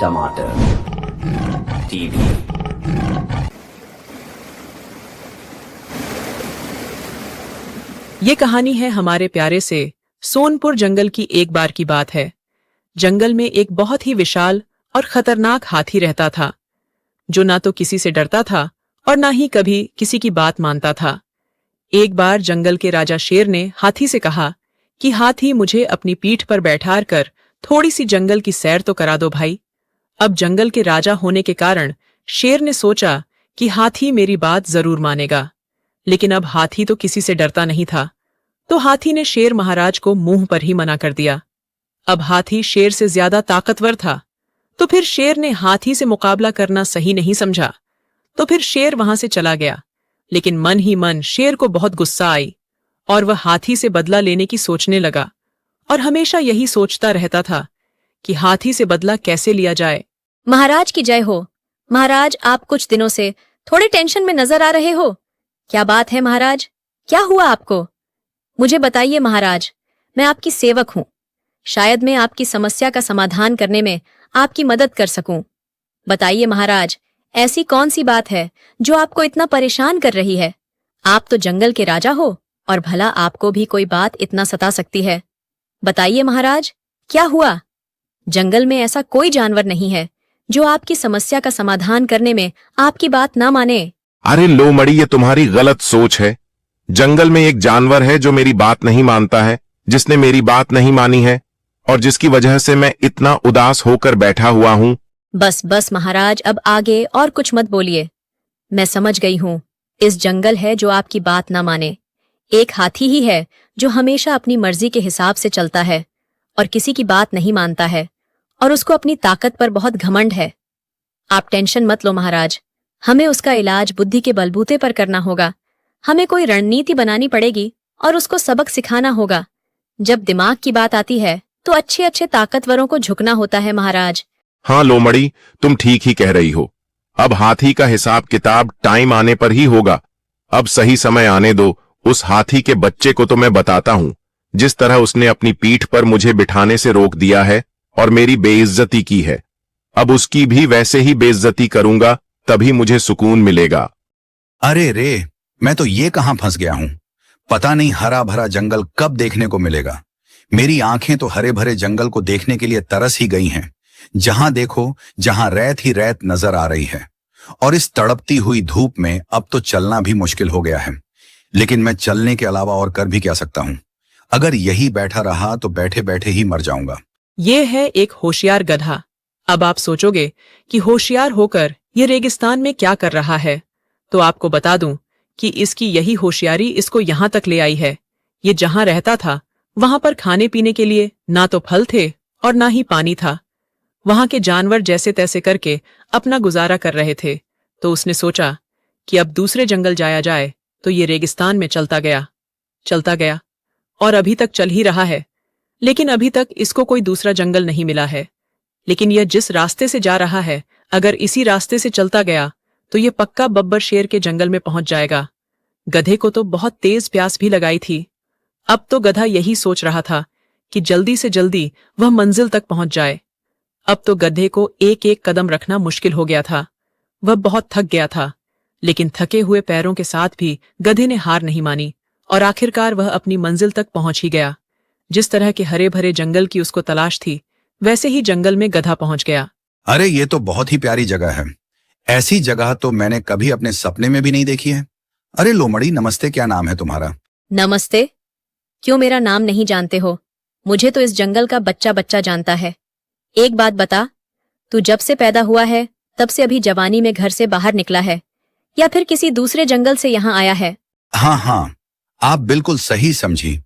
टमाटर टीवी। ये कहानी है हमारे प्यारे से सोनपुर जंगल की। एक बार की बात है, जंगल में एक बहुत ही विशाल और खतरनाक हाथी रहता था, जो ना तो किसी से डरता था और ना ही कभी किसी की बात मानता था। एक बार जंगल के राजा शेर ने हाथी से कहा कि हाथी, मुझे अपनी पीठ पर बैठार कर थोड़ी सी जंगल की सैर तो करा दो भाई। अब जंगल के राजा होने के कारण शेर ने सोचा कि हाथी मेरी बात जरूर मानेगा, लेकिन अब हाथी तो किसी से डरता नहीं था, तो हाथी ने शेर महाराज को मुंह पर ही मना कर दिया। अब हाथी शेर से ज्यादा ताकतवर था, तो फिर शेर ने हाथी से मुकाबला करना सही नहीं समझा, तो फिर शेर वहां से चला गया। लेकिन मन ही मन शेर को बहुत गुस्सा आई और वह हाथी से बदला लेने की सोचने लगा, और हमेशा यही सोचता रहता था कि हाथी से बदला कैसे लिया जाए। महाराज की जय हो। महाराज, आप कुछ दिनों से थोड़े टेंशन में नजर आ रहे हो। क्या बात है महाराज, क्या हुआ आपको? मुझे बताइए महाराज, मैं आपकी सेवक हूँ। शायद मैं आपकी समस्या का समाधान करने में आपकी मदद कर सकूं। बताइए महाराज, ऐसी कौन सी बात है जो आपको इतना परेशान कर रही है? आप तो जंगल के राजा हो, और भला आपको भी कोई बात इतना सता सकती है? बताइए महाराज, क्या हुआ? जंगल में ऐसा कोई जानवर नहीं है जो आपकी समस्या का समाधान करने में आपकी बात ना माने। अरे लोमड़ी, ये तुम्हारी गलत सोच है। जंगल में एक जानवर है जो मेरी बात नहीं मानता है, जिसने मेरी बात नहीं मानी है, और जिसकी वजह से मैं इतना उदास होकर बैठा हुआ हूँ। बस बस महाराज, अब आगे और कुछ मत बोलिए। मैं समझ गई हूँ, इस जंगल है जो आपकी बात ना माने। एक हाथी ही है जो हमेशा अपनी मर्जी के हिसाब से चलता है और किसी की बात नहीं मानता है, और उसको अपनी ताकत पर बहुत घमंड है। आप टेंशन मत लो महाराज, हमें उसका इलाज बुद्धि के बलबूते पर करना होगा। हमें कोई रणनीति बनानी पड़ेगी और उसको सबक सिखाना होगा। जब दिमाग की बात आती है तो अच्छे अच्छे ताकतवरों को झुकना होता है महाराज। हाँ लोमड़ी, तुम ठीक ही कह रही हो। अब हाथी का हिसाब किताब टाइम आने पर ही होगा। अब सही समय आने दो। उस हाथी के बच्चे को तो मैं बताता हूँ, जिस तरह उसने अपनी पीठ पर मुझे बिठाने से रोक दिया है और मेरी बेइज्जती की है, अब उसकी भी वैसे ही बेइज्जती करूंगा, तभी मुझे सुकून मिलेगा। अरे रे, मैं तो ये कहां फंस गया हूं। पता नहीं हरा भरा जंगल कब देखने को मिलेगा। मेरी आंखें तो हरे भरे जंगल को देखने के लिए तरस ही गई हैं। जहां देखो जहां रेत ही रेत नजर आ रही है, और इस तड़पती हुई धूप में अब तो चलना भी मुश्किल हो गया है। लेकिन मैं चलने के अलावा और कर भी क्या सकता हूं? अगर यही बैठा रहा तो बैठे बैठे ही मर जाऊंगा। ये है एक होशियार गधा। अब आप सोचोगे कि होशियार होकर ये रेगिस्तान में क्या कर रहा है, तो आपको बता दूं कि इसकी यही होशियारी इसको यहां तक ले आई है। ये जहां रहता था वहां पर खाने पीने के लिए ना तो फल थे और ना ही पानी था। वहां के जानवर जैसे तैसे करके अपना गुजारा कर रहे थे, तो उसने सोचा कि अब दूसरे जंगल जाया जाए। तो ये रेगिस्तान में चलता गया और अभी तक चल ही रहा है, लेकिन अभी तक इसको कोई दूसरा जंगल नहीं मिला है। लेकिन यह जिस रास्ते से जा रहा है, अगर इसी रास्ते से चलता गया तो ये पक्का बब्बर शेर के जंगल में पहुंच जाएगा। गधे को तो बहुत तेज प्यास भी लगाई थी। अब तो गधा यही सोच रहा था कि जल्दी से जल्दी वह मंजिल तक पहुंच जाए। अब तो गधे को एक एक कदम रखना मुश्किल हो गया था। वह बहुत थक गया था, लेकिन थके हुए पैरों के साथ भी गधे ने हार नहीं मानी, और आखिरकार वह अपनी मंजिल तक पहुंच ही गया। जिस तरह के हरे भरे जंगल की उसको तलाश थी, वैसे ही जंगल में गधा पहुंच गया। अरे ये तो बहुत ही प्यारी जगह है। ऐसी जगह तो मैंने कभी अपने सपने में भी नहीं देखी है। अरे लोमड़ी, नमस्ते, क्या नाम है तुम्हारा? नमस्ते। क्यों मेरा नाम नहीं जानते हो? मुझे तो इस जंगल का बच्चा बच्चा जानता है। एक बात बता, तू जब से पैदा हुआ है तब से अभी जवानी में घर से बाहर निकला है, या फिर किसी दूसरे जंगल से यहाँ आया है? हाँ, आप बिल्कुल सही समझी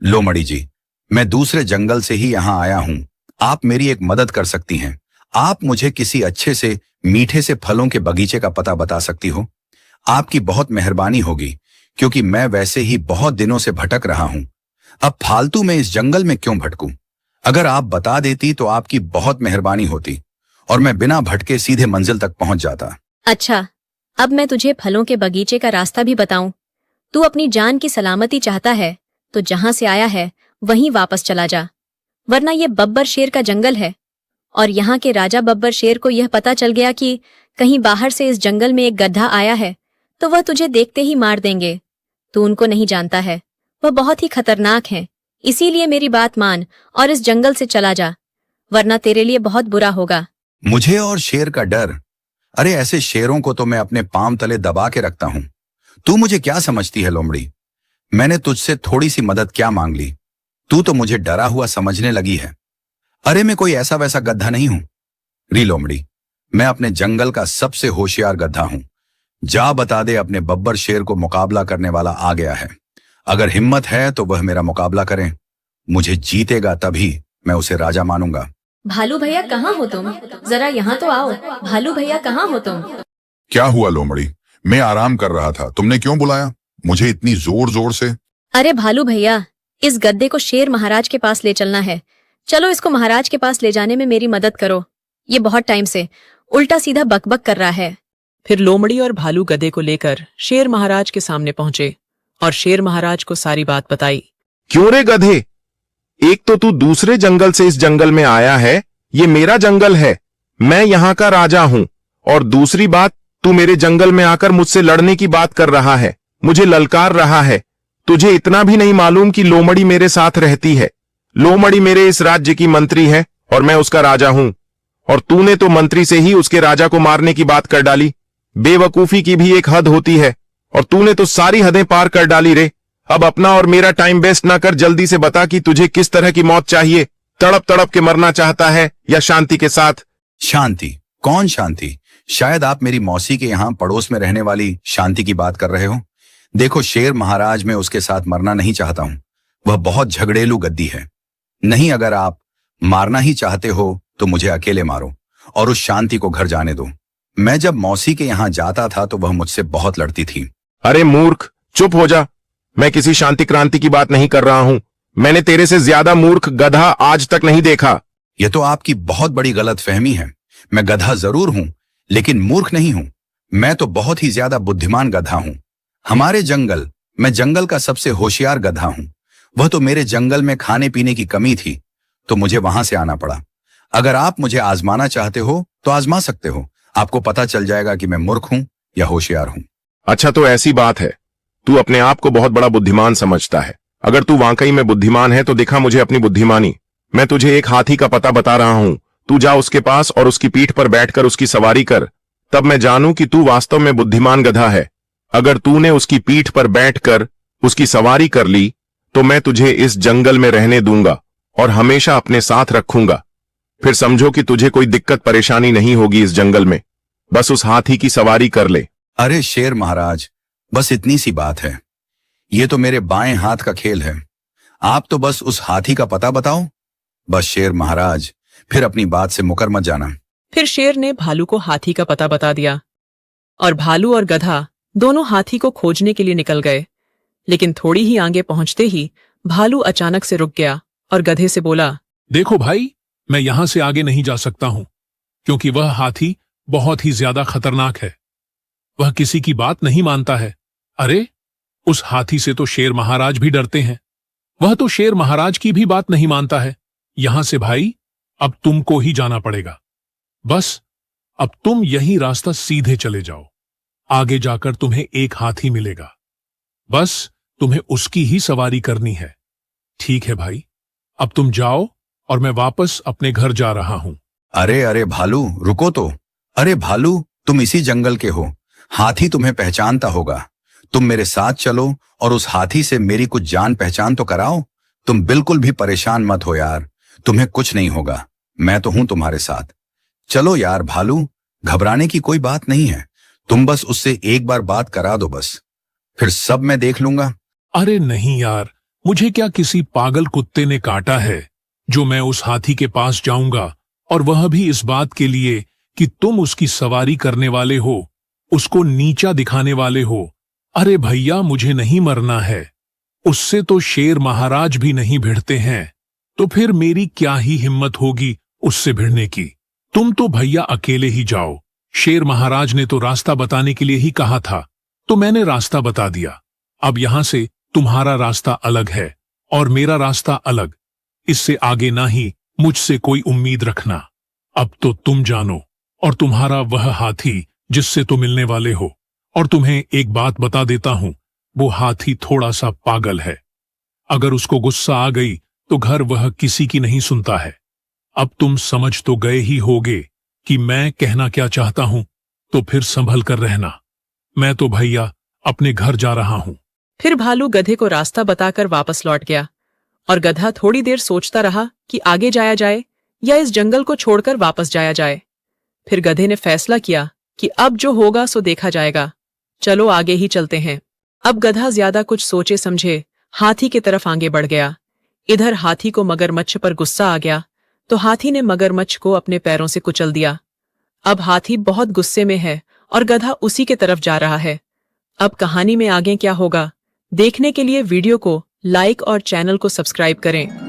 लोमड़ी जी। मैं दूसरे जंगल से ही यहाँ आया हूँ। आप मेरी एक मदद कर सकती हैं। आप मुझे किसी अच्छे से मीठे से फलों के बगीचे का पता बता सकती हो? आपकी बहुत मेहरबानी होगी, क्योंकि मैं वैसे ही बहुत दिनों से भटक रहा हूँ। अब फालतू में इस जंगल में क्यों भटकूं? अगर आप बता देती तो आपकी बहुत मेहरबानी होती, और मैं बिना भटके सीधे मंजिल तक पहुंच जाता। अच्छा, अब मैं तुझे फलों के बगीचे का रास्ता भी बताऊं। तू अपनी जान की सलामती चाहता है तो जहां से आया है वहीं वापस चला जा, वरना ये बब्बर शेर का जंगल है और यहाँ के राजा बब्बर शेर को यह पता चल गया कि कहीं बाहर से इस जंगल में एक गधा आया है, तो वह तुझे देखते ही मार देंगे। तू उनको नहीं जानता है, वह बहुत ही खतरनाक हैं। इसीलिए मेरी बात मान और इस जंगल से चला जा, वरना तेरे लिए बहुत बुरा होगा। मुझे और शेर का डर? अरे ऐसे शेरों को तो मैं अपने पांव तले दबा के रखता हूं। तू मुझे क्या समझती है लोमड़ी? मैंने तुझसे थोड़ी सी मदद क्या मांग ली? तू तो मुझे डरा हुआ समझने लगी है। अरे मैं कोई ऐसा वैसा गधा नहीं हूं। री लोमड़ी, मैं अपने जंगल का सबसे होशियार गधा हूं। जा बता दे अपने बब्बर शेर को मुकाबला करने वाला आ गया है। अगर हिम्मत है तो वह मेरा मुकाबला करे। मुझे जीतेगा तभी मैं उसे राजा मानूंगा। भालू भैया कहाँ हो तुम? जरा यहाँ तो आओ। भालू भैया कहाँ हो तुम? क्या हुआ लोमड़ी? मैं आराम कर रहा था, तुमने क्यों बुलाया मुझे इतनी जोर जोर से? अरे भालू भैया, इस गद्दे को शेर महाराज के पास ले चलना है। चलो इसको महाराज के पास ले जाने में मेरी मदद करो। ये बहुत टाइम से उल्टा सीधा बकबक कर रहा है। फिर लोमड़ी और भालू गधे को लेकर शेर महाराज के सामने पहुंचे और शेर महाराज को सारी बात बताई। क्यों रे गधे, एक तो तू दूसरे जंगल से इस जंगल में आया है, ये मेरा जंगल है, मैं यहाँ का राजा हूं, और दूसरी बात, तू मेरे जंगल में आकर मुझसे लड़ने की बात कर रहा है, मुझे ललकार रहा है। तुझे इतना भी नहीं मालूम कि लोमड़ी मेरे साथ रहती है। लोमड़ी मेरे इस राज्य की मंत्री है और मैं उसका राजा हूं, और तूने तो मंत्री से ही उसके राजा को मारने की बात कर डाली। बेवकूफी की भी एक हद होती है, और तूने तो सारी हदें पार कर डाली रे। अब अपना और मेरा टाइम वेस्ट ना कर, जल्दी से बता कि तुझे किस तरह की मौत चाहिए। तड़प तड़प के मरना चाहता है या शांति के साथ? शांति? कौन शांति? शायद आप मेरी मौसी के यहाँ पड़ोस में रहने वाली शांति की बात कर रहे हो। देखो शेर महाराज, मैं उसके साथ मरना नहीं चाहता हूं। वह बहुत झगड़ेलू गद्दी है। नहीं, अगर आप मारना ही चाहते हो तो मुझे अकेले मारो और उस शांति को घर जाने दो। मैं जब मौसी के यहाँ जाता था तो वह मुझसे बहुत लड़ती थी। अरे मूर्ख, चुप हो जा। मैं किसी शांति क्रांति की बात नहीं कर रहा हूं। मैंने तेरे से ज्यादा मूर्ख गधा आज तक नहीं देखा। यह तो आपकी बहुत बड़ी गलतफहमी है। मैं गधा जरूर हूं, लेकिन मूर्ख नहीं हूं। मैं तो बहुत ही ज्यादा बुद्धिमान गधा हूं। हमारे जंगल, मैं जंगल का सबसे होशियार गधा हूं। वह तो मेरे जंगल में खाने पीने की कमी थी, तो मुझे वहां से आना पड़ा। अगर आप मुझे आजमाना चाहते हो तो आजमा सकते हो। आपको पता चल जाएगा कि मैं मूर्ख हूं या होशियार हूं। अच्छा, तो ऐसी बात है, तू अपने आप को बहुत बड़ा बुद्धिमान समझता है। अगर तू वाकई में बुद्धिमान है तो दिखा मुझे अपनी बुद्धिमानी। मैं तुझे एक हाथी का पता बता रहा हूं, तू जा उसके पास और उसकी पीठ पर बैठकर उसकी सवारी कर, तब मैं जानूं कि तू वास्तव में बुद्धिमान गधा है। अगर तूने उसकी पीठ पर बैठकर उसकी सवारी कर ली तो मैं तुझे इस जंगल में रहने दूंगा और हमेशा अपने साथ रखूंगा। फिर समझो कि तुझे कोई दिक्कत परेशानी नहीं होगी इस जंगल में। बस उस हाथी की सवारी कर ले। अरे शेर महाराज, बस इतनी सी बात है। ये तो मेरे बाएं हाथ का खेल है। आप तो बस उस हाथी का पता बताओ। बस शेर महाराज, फिर अपनी बात से मुकर मत जाना। फिर शेर ने भालू को हाथी का पता बता दिया और भालू और गधा दोनों हाथी को खोजने के लिए निकल गए। लेकिन थोड़ी ही आगे पहुंचते ही भालू अचानक से रुक गया और गधे से बोला, देखो भाई, मैं यहां से आगे नहीं जा सकता हूं, क्योंकि वह हाथी बहुत ही ज्यादा खतरनाक है। वह किसी की बात नहीं मानता है। अरे, उस हाथी से तो शेर महाराज भी डरते हैं। वह तो शेर महाराज की भी बात नहीं मानता है। यहां से भाई, अब तुमको ही जाना पड़ेगा। बस अब तुम यही रास्ता सीधे चले जाओ। आगे जाकर तुम्हें एक हाथी मिलेगा। बस तुम्हें उसकी ही सवारी करनी है। ठीक है भाई, अब तुम जाओ और मैं वापस अपने घर जा रहा हूं। अरे अरे भालू, रुको तो। अरे भालू, तुम इसी जंगल के हो। हाथी तुम्हें पहचानता होगा। तुम मेरे साथ चलो और उस हाथी से मेरी कुछ जान पहचान तो कराओ। तुम बिल्कुल भी परेशान मत हो यार, तुम्हें कुछ नहीं होगा। मैं तो हूं तुम्हारे साथ। चलो यार भालू, घबराने की कोई बात नहीं है। तुम बस उससे एक बार बात करा दो, बस फिर सब मैं देख लूंगा। अरे नहीं यार, मुझे क्या किसी पागल कुत्ते ने काटा है जो मैं उस हाथी के पास जाऊंगा, और वह भी इस बात के लिए कि तुम उसकी सवारी करने वाले हो, उसको नीचा दिखाने वाले हो। अरे भैया, मुझे नहीं मरना है। उससे तो शेर महाराज भी नहीं भिड़ते हैं, तो फिर मेरी क्या ही हिम्मत होगी उससे भिड़ने की। तुम तो भैया अकेले ही जाओ। शेर महाराज ने तो रास्ता बताने के लिए ही कहा था, तो मैंने रास्ता बता दिया। अब यहां से तुम्हारा रास्ता अलग है और मेरा रास्ता अलग। इससे आगे ना ही मुझसे कोई उम्मीद रखना। अब तो तुम जानो और तुम्हारा वह हाथी जिससे तुम मिलने वाले हो। और तुम्हें एक बात बता देता हूं, वो हाथी थोड़ा सा पागल है। अगर उसको गुस्सा आ गई तो घर वह किसी की नहीं सुनता है। अब तुम समझ तो गए ही होगे कि मैं कहना क्या चाहता हूं, तो फिर संभल कर रहना। मैं तो भैया अपने घर जा रहा हूं। फिर भालू गधे को रास्ता बताकर वापस लौट गया और गधा थोड़ी देर सोचता रहा कि आगे जाया जाए या इस जंगल को छोड़कर वापस जाया जाए। फिर गधे ने फैसला किया कि अब जो होगा सो देखा जाएगा, चलो आगे ही चलते हैं। अब गधा ज्यादा कुछ सोचे समझे हाथी की तरफ आगे बढ़ गया। इधर हाथी को मगरमच्छ पर गुस्सा आ गया तो हाथी ने मगरमच्छ को अपने पैरों से कुचल दिया। अब हाथी बहुत गुस्से में है और गधा उसी के तरफ जा रहा है। अब कहानी में आगे क्या होगा देखने के लिए वीडियो को लाइक और चैनल को सब्सक्राइब करें।